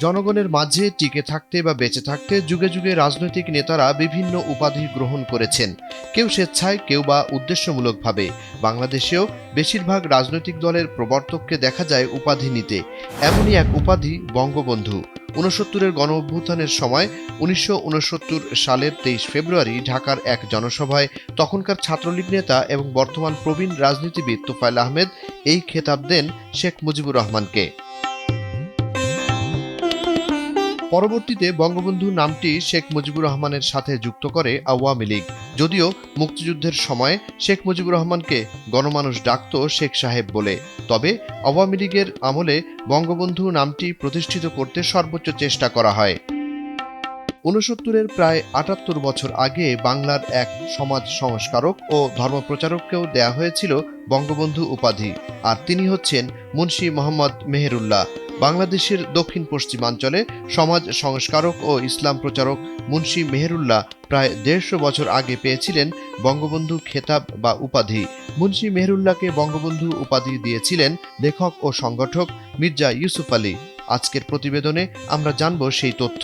জনগণের মাঝে টিকে থাকতে বা বেঁচে থাকতে যুগে যুগে রাজনৈতিক নেতারা বিভিন্ন উপাধি গ্রহণ করেছেন, কেউ স্বেচ্ছায়, কেউ বা উদ্দেশ্যমূলকভাবে। বাংলাদেশেও বেশিরভাগ রাজনৈতিক দলের প্রবর্তককে দেখা যায় উপাধি নিতে। এমনই এক উপাধি বঙ্গবন্ধু। ৬৯-এর গণঅভ্যুত্থানের সময় ১৯৬৯ সালের ২৩ ফেব্রুয়ারি ঢাকার এক জনসভায় তখনকার ছাত্রলীগ নেতা এবং বর্তমান প্রবীণ রাজনীতিবিদ তোফায়েল আহমেদ এই খেতাব দেন শেখ মুজিবুর রহমানকে। পরবর্তীতে বঙ্গবন্ধু নামটি শেখ মুজিবুর রহমানের সাথে যুক্ত করে আওয়ামী লীগ। যদিও মুক্তিযুদ্ধের সময় শেখ মুজিবুর রহমানকে গণমানুষ ডাকত শেখ সাহেব বলে। তবে আওয়ামী লীগের আমলে বঙ্গবন্ধু নামটি প্রতিষ্ঠিত করতে সর্বোচ্চ চেষ্টা করা হয়। ৬৯-এর প্রায় ৭৮ বছর আগে বাংলার এক সমাজ সংস্কারক ও ধর্মপ্রচারককেও দেয়া হয়েছিল বঙ্গবন্ধু উপাধি, আর তিনি হচ্ছেন মুন্সী মোহাম্মদ মেহেরুল্লাহ। বাংলাদেশের দক্ষিণ পশ্চিমাঞ্চলে সমাজ সংস্কারক ও ইসলাম প্রচারক মুন্সী মেহেরুল্লাহ প্রায় ১৫০ বছর আগে পেয়েছিলেন বঙ্গবন্ধু খেতাব বা উপাধি। মুন্সী মেহেরুল্লাহকে বঙ্গবন্ধু উপাধি দিয়েছিলেন লেখক ও সংগঠক মির্জা ইউসুফ আলী। আজকের প্রতিবেদনে আমরা জানব সেই তথ্য।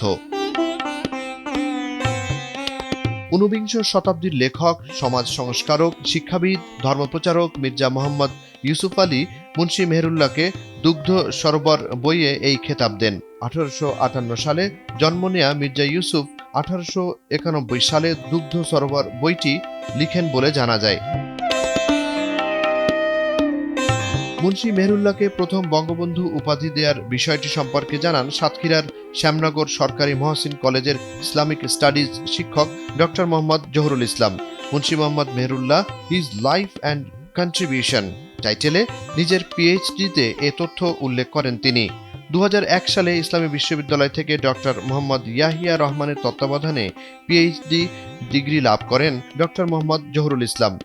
ঊনবিংশ শতাব্দীর লেখক, সমাজ সংস্কারক, শিক্ষাবিদ, ধর্মপ্রচারক মির্জা মোহাম্মদ ইউসুফ আলী মুন্সী মেহেরুল্লাহকে দুগ্ধ সরোবর বইয়ে এই খেতাব দেন। ১৮৫৮ সালে জন্ম নেয়া মির্জা ইউসুফ ১৮৯১ সালে দুগ্ধ সরোবর বইটি লিখেন বলে জানা যায়। মুন্সী মেহেরুল্লাহকে প্রথম বঙ্গবন্ধু উপাধি দেওয়ার বিষয়টি সম্পর্কে জানান সাতক্ষীরার শ্যামনগর সরকারি মহসিন কলেজের ইসলামিক স্টাডিজ শিক্ষক doctor Mohammad Zahurul Islam. Munshi Mohammad Meherullah his life and contribution টাইটেলে নিজের পিএইচডিতে এ তথ্য উল্লেখ করেন তিনি। ২০০১ সালে ইসলামী বিশ্ববিদ্যালয় থেকে ডক্টর মোহাম্মদ ইয়াহিয়া রহমানের তত্ত্বাবধানে পিএইচডি ডিগ্রি লাভ করেন ডক্টর মোহাম্মদ জহুরুল ইসলাম।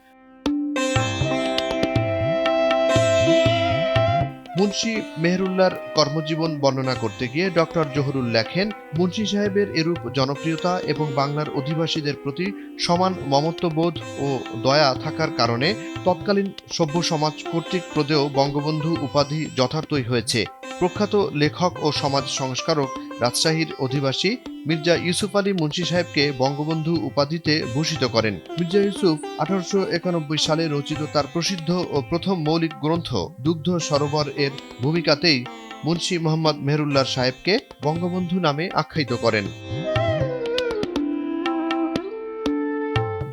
মুন্সী মেহেরুল্লাহর কর্মজীবন বর্ণনা করতে গিয়ে ডক্টর জহুরুল লেখেন, মুন্সী সাহেবের এরূপ জনপ্রিয়তা এবং বাংলার অধিবাসীদের প্রতি সমান মমত্ববোধ ও দয়া থাকার কারণে তৎকালীন সভ্য সমাজ কর্তৃক প্রদেয় বঙ্গবন্ধু উপাধি যথার্থই হয়েছে। প্রখ্যাত লেখক ও সমাজ সংস্কারক রাজশাহীর অধিবাসী মির্জা ইউসুফ আলী মুন্সী সাহেবকে বঙ্গবন্ধু উপাধিতে ভূষিত করেন। মির্জা ইউসুফ ১৮৯১ সালে রচিত তার প্রসিদ্ধ ও প্রথম মৌলিক গ্রন্থ দুগ্ধ সরোবর এর ভূমিকাতেই মুন্সী মোহাম্মদ মেহেরুল্লাহ সাহেবকে বঙ্গবন্ধু নামে আখ্যায়িত করেন।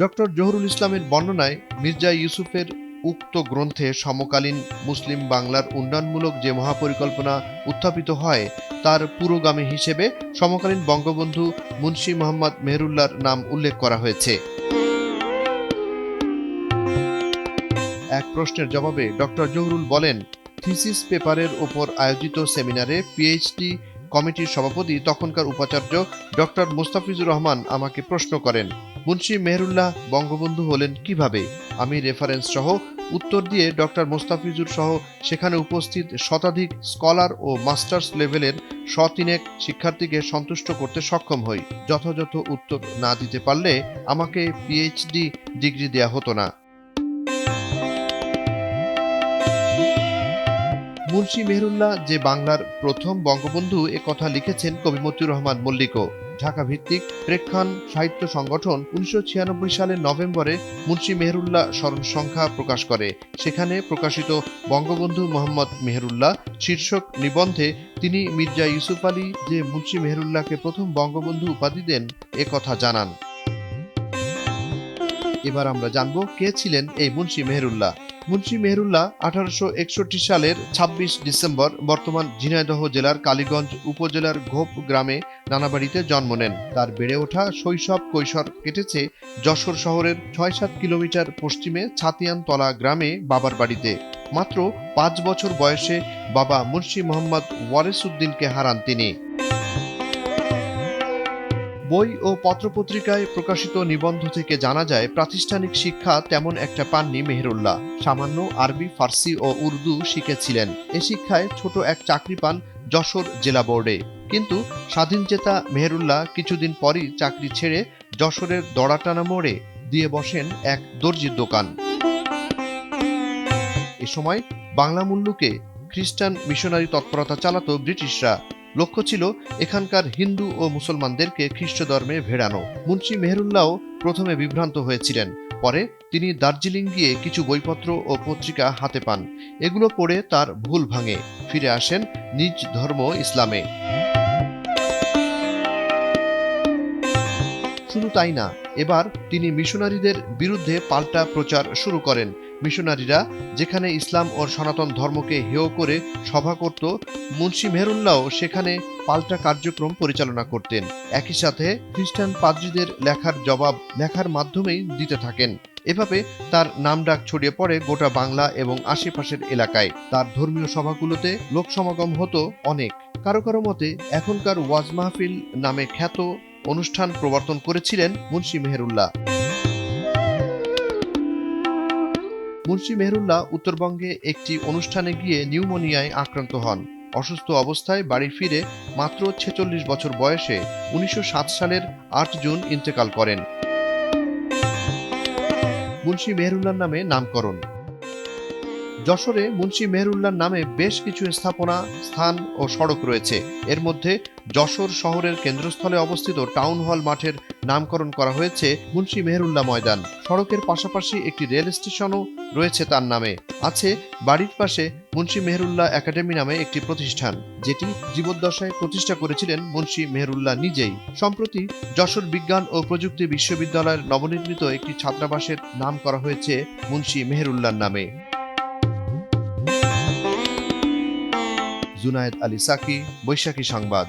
ডক্টর জহুরুল ইসলামের বর্ণনায় মির্জা ইউসুফের উক্ত গ্রন্থে সমকালীন মুসলিম বাংলার উন্নয়নমূলক যে মহাপরিকল্পনা উত্থাপিত হয় তার পুরোগামী হিসেবে সমকালীন বঙ্গবন্ধু মুন্সী মোহাম্মদ মেহেরুল্লাহর নাম উল্লেখ করা হয়েছে। এক প্রশ্নের জবাবে ডক্টর জহুরুল বলেন, থিসিস পেপারের ওপর আয়োজিত সেমিনারে পিএইচডি কমিটির সভাপতি তখনকার উপাচার্য ডক্টর মোস্তাফিজুর রহমান আমাকে প্রশ্ন করেন, মুন্সী মেহেরুল্লাহ বঙ্গবন্ধু হলেন কিভাবে? আমি রেফারেন্স সহ উত্তর দিয়ে ডক্টর মোস্তাফিজুর সহ সেখানে উপস্থিত শতাধিক স্কলার ও মাস্টার্স লেভেলের শতিনেক শিক্ষার্থীকে সন্তুষ্ট করতে সক্ষম হই। যথাযথ উত্তর না দিতে পারলে আমাকে পিএইচডি ডিগ্রি দেয়া হতো না। মুন্সী মেহেরুল্লাহ যে বাংলার প্রথম বঙ্গবন্ধু এ কথা লিখেছেন কবি মতিউর রহমান মল্লিকও। ঢাকা ভিত্তিক প্রেক্ষণ সাহিত্য সংগঠন ১৯৯৬ সালের নভেম্বরে মুন্সী মেহেরুল্লাহ স্মরণ সংখ্যা প্রকাশ করে। সেখানে প্রকাশিত বঙ্গবন্ধু মোহাম্মদ মেহেরুল্লাহ শীর্ষক নিবন্ধে তিনি মির্জা ইউসুফ আলী যে মুন্সী মেহেরুল্লাহকে প্রথম বঙ্গবন্ধু উপাধি দেন এ কথা জানান। এবার আমরা জানব কে ছিলেন এই মুন্সী মেহেরুল্লাহ। মুন্সী মেহেরুল্লাহ ১৮৬১ সালের ২৬ ডিসেম্বর বর্তমান ঝিনাইদহ জেলার কালীগঞ্জ উপজেলার ঘোপ গ্রামে নানাবাড়িতে জন্ম নেন। তার বেড়ে ওঠা শৈশব কৈশোর কেটেছে যশোর শহরের ৬-৭ কিলোমিটার পশ্চিমে ছাতিয়ানতলা গ্রামে বাবার বাড়িতে। মাত্র ৫ বছর বয়সে বাবা মুন্সী মোহাম্মদ ওয়ারেস উদ্দিনকে হারান তিনি। বই ও পত্রপত্রিকায় প্রকাশিত নিবন্ধ থেকে জানা যায় প্রাতিষ্ঠানিক শিক্ষা তেমন একটা পাননি মেহেরুল্লাহ। সামান্য আরবি, ফার্সি ও উর্দু শিখেছিলেন। এ শিক্ষায় ছোট এক চাকরি পান যশোর জেলা বোর্ডে। কিন্তু স্বাধীনচেতা মেহেরুল্লাহ কিছুদিন পরই চাকরি ছেড়ে যশোরের দড়াটানা মোড়ে দিয়ে বসেন এক দর্জির দোকান। এ সময় বাংলা মুল্লুকে খ্রিস্টান মিশনারি তৎপরতা চালাতো ব্রিটিশরা। লক্ষ্য ছিল এখানকার হিন্দু ও মুসলমানদেরকে খ্রিস্ট ধর্মে ভেড়ানো। মুন্সি মেহেরুল্লাহ প্রথমে বিভ্রান্ত হয়েছিলেন। পরে তিনি দার্জিলিং গিয়ে কিছু বইপত্র ও পত্রিকা হাতে পান। এগুলো পড়ে তার ভুল ভাঙে, ফিরে আসেন নিজ ধর্ম ইসলামে। শুধু তাই না, এবার তিনি মিশনারিদের বিরুদ্ধে পাল্টা প্রচার শুরু করেন। মিশনারিরা যেখানে ইসলাম ও সনাতন ধর্মকে হেয় করে সভা করত, মুন্সি মেহেরুল্লাহ সেখানে পাল্টা কার্যক্রম পরিচালনা করতেন। একই সাথে খ্রিস্টান পাদ্রীদের লেখার জবাব লেখার মাধ্যমেই দিতে থাকেন। এভাবে তার নামডাক ছড়িয়ে পড়ে গোটা বাংলা এবং আশেপাশের এলাকায়। তার ধর্মীয় সভাগুলোতে লোক সমাগম হতো অনেক। কারো কারো মতে এখনকার ওয়াজ মাহফিল নামে খ্যাত অনুষ্ঠান প্রবর্তন করেছিলেন মুন্সি মেহেরুল্লাহ। মুন্সি মেহেরুল্লাহ উত্তরবঙ্গে একটি অনুষ্ঠানে গিয়ে নিউমোনিয়ায় আক্রান্ত হন। অসুস্থ অবস্থায় বাড়ি ফিরে মাত্র ৪৬ বছর বয়সে ১৯০৭ সালের ৮ জুন ইন্তেকাল করেন। মুন্সি মেহেরুল্লাহর নামে নামকরণ। যশোরে মুন্সি মেহেরুল্লাহর নামে বেশ কিছু স্থাপনা, স্থান ও সড়ক রয়েছে। এর মধ্যে যশোর শহরের কেন্দ্রস্থলে অবস্থিত টাউন হল মাঠের নামকরণ করা হয়েছে মুন্সি মেহেরুল্লাহ ময়দান। সড়কের পাশাপাশি একটি রেল স্টেশনও রয়েছে তার নামে। আছে বাড়ির পাশে মুন্সি মেহেরুল্লাহ একাডেমি নামে একটি প্রতিষ্ঠান, যেটি জীবদ্দশায় প্রতিষ্ঠা করেছিলেন মুন্সি মেহেরুল্লাহ নিজেই। সম্প্রতি যশোর বিজ্ঞান ও প্রযুক্তি বিশ্ববিদ্যালয়ের নবনির্মিত একটি ছাত্রাবাসের নাম করা হয়েছে মুন্সি মেহেরুল্লাহর নামে। জুনায়েদ আলী সাকি, বৈশাখী সংবাদ।